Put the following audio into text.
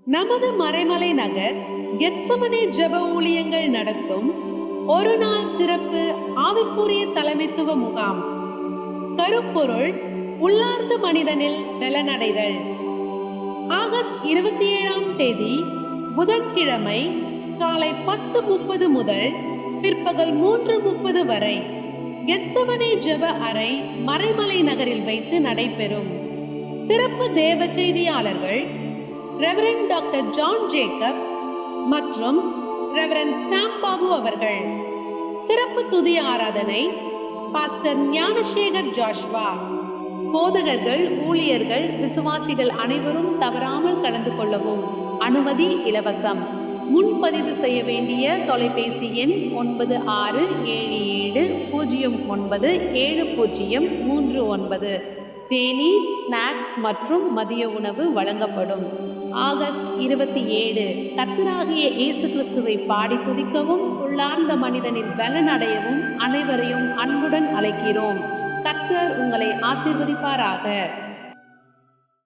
நமது மறைமலை நகர் கெத்சமனே ஜெப ஊழியங்கள் நடத்தும் ஒரு நாள் சிறப்பு ஆவிக்குரிய தலைமைத்துவ முகாம். கருப்பொருள்: உள்ளார்ந்த மனிதனில் பலனடைதல். ஆகஸ்ட் 27ஆம் தேதி புதன்கிழமை காலை 10:30 முதல் பிற்பகல் 3:30 வரை கெத்சமனே ஜெப அறை மறைமலை நகரில் வைத்து நடைபெறும். சிறப்பு தேவ செய்தியாளர்கள் ரெவரண்ட் டாக்டர் ஜான் ஜேக்கப் மற்றும் ரெவரண்ட் சாம் பாபு அவர்கள். சிறப்பு துதி ஆராதனை பாஸ்டர் ஞானசேகர் ஜாஷ்வா. போதகர்கள், ஊழியர்கள், விசுவாசிகள் அனைவரும் தவறாமல் கலந்து கொள்ளவும். அனுமதி இலவசம். முன்பதிவு செய்ய வேண்டிய தொலைபேசி எண் 9677097039. தேநீர், ஸ்நாக்ஸ் மற்றும் மதிய உணவு வழங்கப்படும். ஆகஸ்ட் 27 கர்த்தராகிய இயேசு கிறிஸ்துவை பாடி துதிக்கவும் உள்ளார்ந்த மனிதனில் பலன் அடையவும் அனைவரையும் அன்புடன் அழைக்கிறோம். கர்த்தர் உங்களை ஆசீர்வதிப்பாராக.